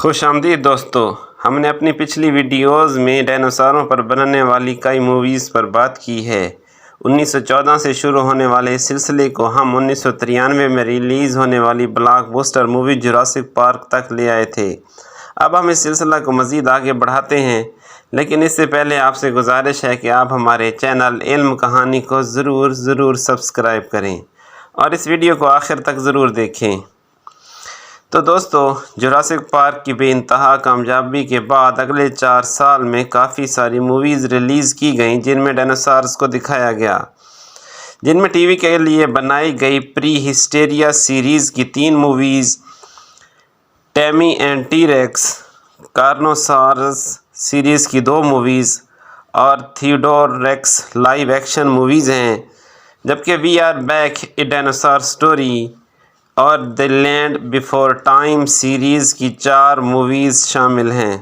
خوش آمدید دوستو، ہم نے اپنی پچھلی ویڈیوز میں ڈائنوساروں پر بننے والی کئی موویز پر بات کی ہے۔ 1914 سے شروع ہونے والے اس سلسلے کو ہم 1993 میں ریلیز ہونے والی block buster movie Jurassic park تک لے آئے تھے۔ اب ہم اس سلسلہ کو مزید آگے بڑھاتے ہیں، لیکن اس سے پہلے آپ سے گزارش ہے کہ آپ ہمارے چینل علم کہانی کو ضرور سبسکرائب کریں اور اس ویڈیو کو آخر تک ضرور دیکھیں۔ تو دوستو، جراسک پارک کی بے انتہا کامیابی کے بعد اگلے 4 سال میں کافی ساری موویز ریلیز کی گئیں جن میں ڈائنوسارز کو دکھایا گیا، جن میں ٹی وی کے لیے بنائی گئی پری ہسٹیریا سیریز کی 3 movies, Tammy and T Rex Carnosaurs series کی 2 موویز اور Theodore Rex live action movies ہیں، جبکہ We're Back a Dinosaur Story اور The Land Before Time series کی 4 موویز شامل ہیں۔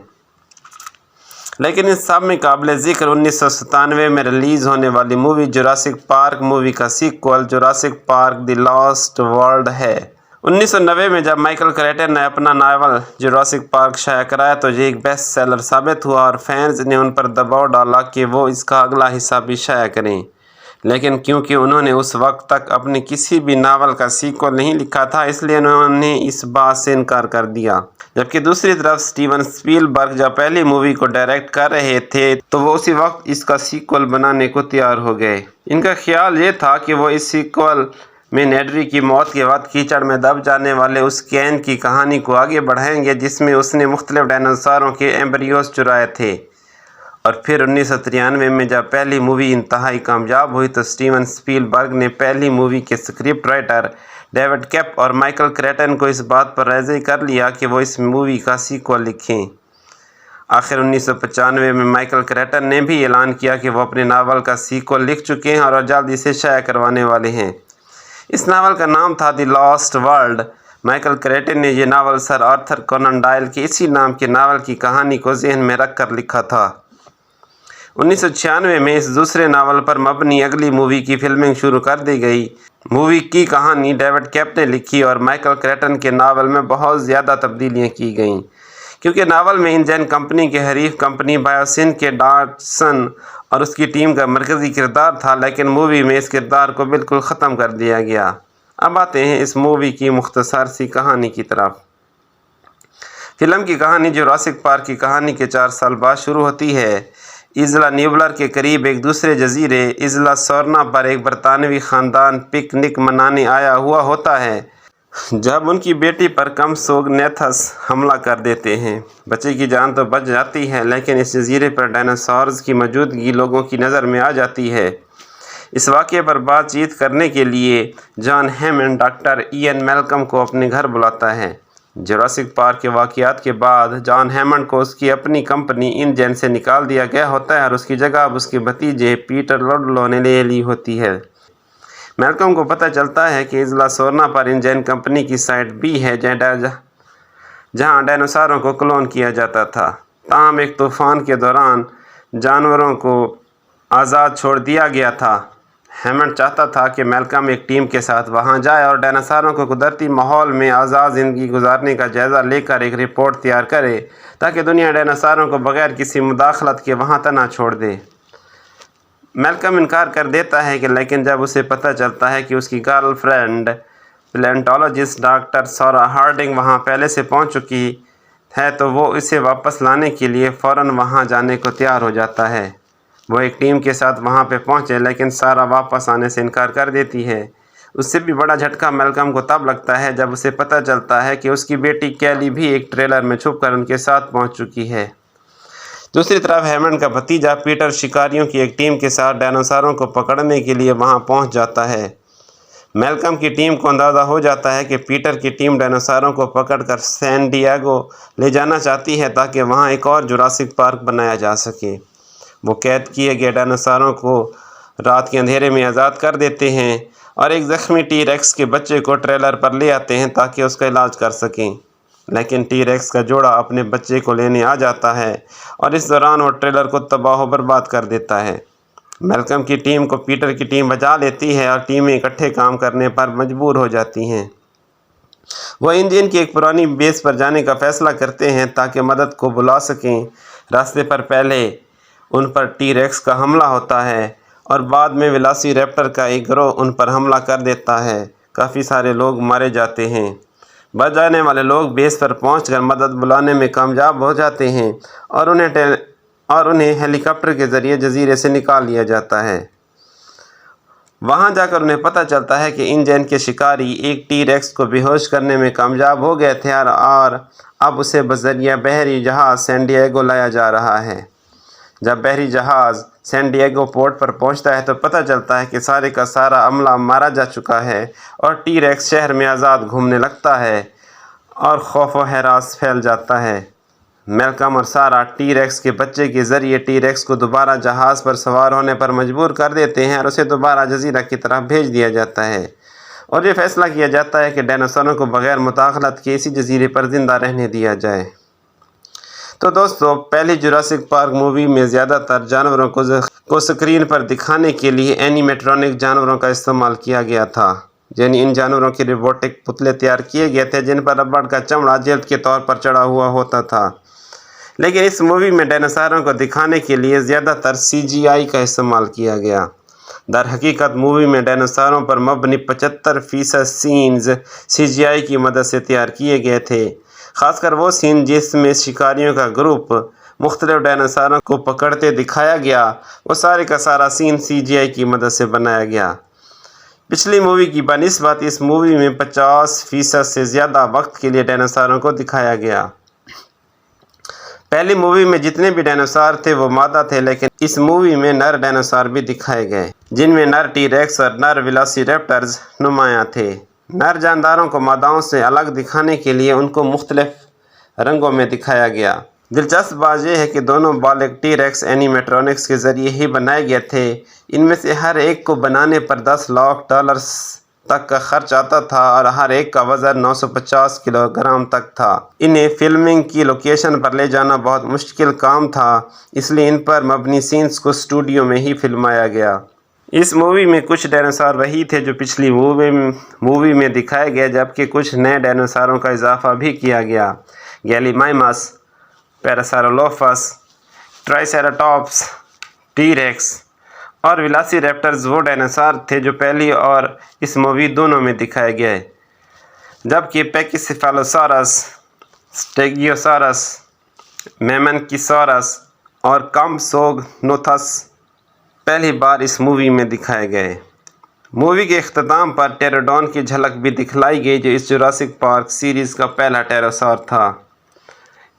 لیکن ان سب میں قابل ذکر 1997 میں ریلیز ہونے والی مووی جراسک پارک مووی کا sequel Jurassic park the last world ہے۔ 1990 میں جب مائیکل کرٹن نے اپنا ناول جراسک پارک شائع کرایا تو یہ ایک بیسٹ سیلر ثابت ہوا اور فینز نے ان پر دباؤ ڈالا کہ وہ اس کا اگلا حصہ بھی شائع کریں، لیکن کیونکہ انہوں نے اس وقت تک اپنے کسی بھی ناول کا سیکوئل نہیں لکھا تھا، اس لیے انہوں نے اس بات سے انکار کر دیا۔ جبکہ دوسری طرف سٹیون اسپیل برگ جب پہلی مووی کو ڈائریکٹ کر رہے تھے تو وہ اسی وقت اس کا سیکوئل بنانے کو تیار ہو گئے۔ ان کا خیال یہ تھا کہ وہ اس سیکوئل میں نیڈری کی موت کے بعد کیچڑ میں دب جانے والے اس کین کی کہانی کو آگے بڑھائیں گے جس میں اس نے مختلف ڈائنوساروں کے ایمبریوز چرائے تھے۔ اور پھر 1993 میں جب پہلی مووی انتہائی کامیاب ہوئی تو سٹیون اسپیل برگ نے پہلی مووی کے اسکرپٹ رائٹر ڈیوڈ کیپ اور مائیکل کرٹن کو اس بات پر راضی کر لیا کہ وہ اس مووی کا سیکوئل لکھیں۔ آخر 1995 میں مائیکل کرٹن نے بھی اعلان کیا کہ وہ اپنے ناول کا سیکوئل لکھ چکے ہیں اور جلد اسے شائع کروانے والے ہیں۔ اس ناول کا نام تھا the last world. Michael curtain نے یہ ناول سر آرتھر کونن ڈائل کے اسی نام کے ناول کی کہانی کو ذہن میں رکھ کر لکھا تھا۔ 1996 میں اس دوسرے ناول پر مبنی اگلی مووی کی فلمنگ شروع کر دی گئی۔ مووی کی کہانی ڈیوڈ کیپ نے لکھی اور مائیکل کرٹن کے ناول میں بہت زیادہ تبدیلیاں کی گئیں، کیونکہ ناول میں انجن کمپنی کے حریف کمپنی بایوسن کے ڈاٹسن اور اس کی ٹیم کا مرکزی کردار تھا، لیکن مووی میں اس کردار کو بالکل ختم کر دیا گیا۔ اب آتے ہیں اس مووی کی مختصر سی کہانی کی طرف۔ فلم کی کہانی جراسک پارک کی کہانی کے 4 سال بعد شروع ہوتی ہے۔ ایزلا نیوبلر کے قریب ایک دوسرے جزیرے ایزلا سورنا پر ایک برطانوی خاندان پک نک منانے آیا ہوا ہوتا ہے جب ان کی بیٹی پر کم سوگ نیتھس حملہ کر دیتے ہیں۔ بچے کی جان تو بچ جاتی ہے، لیکن اس جزیرے پر ڈائنوسارز کی موجودگی لوگوں کی نظر میں آ جاتی ہے۔ اس واقعے پر بات چیت کرنے کے لیے جان ہیمنڈ ڈاکٹر ایئن میلکم کو اپنے گھر بلاتا ہے۔ جراسک پارک کے واقعات کے بعد جان ہیمنڈ کو اس کی اپنی کمپنی انجن سے نکال دیا گیا ہوتا ہے اور اس کی جگہ اب اس کے بھتیجے پیٹر لوڈلو نے لے لی ہوتی ہے۔ میلکم کو پتہ چلتا ہے کہ ایزلا سورنا پر انجن کمپنی کی سائٹ بھی ہے جہاں ڈائنوساروں کو کلون کیا جاتا تھا، تاہم ایک طوفان کے دوران جانوروں کو آزاد چھوڑ دیا گیا تھا۔ ہیمنڈ چاہتا تھا کہ میلکم ایک ٹیم کے ساتھ وہاں جائے اور ڈائنوساروں کو قدرتی ماحول میں آزاد زندگی گزارنے کا جائزہ لے کر ایک رپورٹ تیار کرے تاکہ دنیا ڈائنوساروں کو بغیر کسی مداخلت کے وہاں تنہا چھوڑ دے۔ میلکم انکار کر دیتا ہے لیکن جب اسے پتہ چلتا ہے کہ اس کی گرل فرینڈ پیلیونٹولوجسٹ ڈاکٹر سارا ہارڈنگ وہاں پہلے سے پہنچ چکی ہے تو وہ اسے واپس لانے کے لیے فوراً وہاں جانے کو تیار ہو جاتا ہے۔ وہ ایک ٹیم کے ساتھ وہاں پہ پہنچے لیکن سارا واپس آنے سے انکار کر دیتی ہے۔ اس سے بھی بڑا جھٹکا میلکم کو تب لگتا ہے جب اسے پتہ چلتا ہے کہ اس کی بیٹی کیلی بھی ایک ٹریلر میں چھپ کر ان کے ساتھ پہنچ چکی ہے۔ دوسری طرف ہیمنڈ کا بھتیجا پیٹر شکاریوں کی ایک ٹیم کے ساتھ ڈائنوساروں کو پکڑنے کے لیے وہاں پہنچ جاتا ہے۔ میلکم کی ٹیم کو اندازہ ہو جاتا ہے کہ پیٹر کی ٹیم ڈائنوساروں کو پکڑ کر سین ڈیاگو لے جانا چاہتی ہے تاکہ وہاں ایک اور جراسک پارک بنایا جا سکے۔ وہ قید کیے گئے ڈائنوساروں کو رات کے اندھیرے میں آزاد کر دیتے ہیں اور ایک زخمی ٹی ریکس کے بچے کو ٹریلر پر لے آتے ہیں تاکہ اس کا علاج کر سکیں، لیکن ٹی ریکس کا جوڑا اپنے بچے کو لینے آ جاتا ہے اور اس دوران وہ ٹریلر کو تباہ و برباد کر دیتا ہے۔ میلکم کی ٹیم کو پیٹر کی ٹیم بچا لیتی ہے اور ٹیمیں اکٹھے کام کرنے پر مجبور ہو جاتی ہیں۔ وہ انجن کی ایک پرانی بیس پر جانے کا فیصلہ کرتے ہیں تاکہ مدد کو بلا سکیں۔ راستے پر پہلے ان پر ٹی ریکس کا حملہ ہوتا ہے اور بعد میں ویلاسی ریپٹر کا ایک گروہ ان پر حملہ کر دیتا ہے۔ کافی سارے لوگ مارے جاتے ہیں۔ بچ جانے والے لوگ بیس پر پہنچ کر مدد بلانے میں کامیاب ہو جاتے ہیں اور انہیں ہیلی کاپٹر کے ذریعے جزیرے سے نکال لیا جاتا ہے۔ وہاں جا کر انہیں پتہ چلتا ہے کہ انجن کے شکاری ایک ٹی ریکس کو بے ہوش کرنے میں کامیاب ہو گئے تھے اور اب اسے بذریعہ بحری جہاز سین ڈیگو لایا جا رہا ہے۔ جب بحری جہاز سین ڈیگو پورٹ پر پہنچتا ہے تو پتہ چلتا ہے کہ سارے کا سارا عملہ مارا جا چکا ہے اور ٹی ریکس شہر میں آزاد گھومنے لگتا ہے اور خوف و ہراس پھیل جاتا ہے۔ میلکم اور سارا ٹی ریکس کے بچے کے ذریعے ٹی ریکس کو دوبارہ جہاز پر سوار ہونے پر مجبور کر دیتے ہیں اور اسے دوبارہ جزیرہ کی طرف بھیج دیا جاتا ہے اور یہ فیصلہ کیا جاتا ہے کہ ڈائناسوروں کو بغیر مداخلت کے اسی جزیرے پر زندہ رہنے دیا جائے۔ تو دوستو، پہلی جوراسک پارک مووی میں زیادہ تر جانوروں کو سکرین پر دکھانے کے لیے اینیمیٹرونک جانوروں کا استعمال کیا گیا تھا، یعنی ان جانوروں کے روبوٹک پتلے تیار کیے گئے تھے جن پر ربڑ کا چمڑا جلد کے طور پر چڑھا ہوا ہوتا تھا۔ لیکن اس مووی میں ڈائناسوروں کو دکھانے کے لیے زیادہ تر CGI کا استعمال کیا گیا۔ در حقیقت مووی میں ڈائناسوروں پر مبنی 75% سینز CGI کی مدد سے تیار کیے گئے تھے، خاص کر وہ سین جس میں شکاریوں کا گروپ مختلف ڈائناسوروں کو پکڑتے دکھایا گیا، وہ سارے کا سارا سین CGI کی مدد سے بنایا گیا۔ پچھلی مووی کی بنسبت اس مووی میں 50% سے زیادہ وقت کے لیے ڈائناسوروں کو دکھایا گیا۔ پہلی مووی میں جتنے بھی ڈائناسور تھے وہ مادہ تھے، لیکن اس مووی میں نر ڈائناسور بھی دکھائے گئے جن میں نر ٹی ریکس اور نر ویلاسی ریپٹرز نمایاں تھے۔ نر جانداروں کو ماداؤں سے الگ دکھانے کے لیے ان کو مختلف رنگوں میں دکھایا گیا۔ دلچسپ بات یہ ہے کہ دونوں بالغ ٹی ریکس اینیمیٹرونکس کے ذریعے ہی بنائے گئے تھے۔ ان میں سے ہر ایک کو بنانے پر $10 لاکھ تک کا خرچ آتا تھا اور ہر ایک کا وزن 950 کلو گرام تک تھا۔ انہیں فلمنگ کی لوکیشن پر لے جانا بہت مشکل کام تھا، اس لیے ان پر مبنی سینز کو اسٹوڈیو میں ہی فلمایا گیا۔ اس مووی میں کچھ ڈائناسور وہی تھے جو پچھلی مووی میں دکھائے گئے، جبکہ کچھ نئے ڈائناسوروں کا اضافہ بھی کیا گیا۔ گیلیمائمس، پیراسارولوفس، ٹرائسیراٹاپس، ٹی ریکس اور ویلاسی ریپٹرز وہ ڈائناسور تھے جو پہلی اور اس مووی دونوں میں دکھائے گئے، جبکہ پیکیسیفالوسارس، سٹیگیوسارس، میمنکیسورس اور کمپسوگنوتھس پہلی بار اس مووی میں دکھائے گئے۔ مووی کے اختتام پر ٹیراڈون کی جھلک بھی دکھلائی گئی جو اس جوراسک پارک سیریز کا پہلا ٹیراسور تھا۔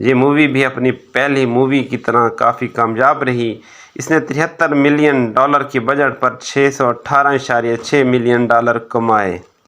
یہ مووی بھی اپنی پہلی مووی کی طرح کافی کامیاب رہی۔ اس نے $73 ملین کے بجٹ پر $618.6 ملین کمائے۔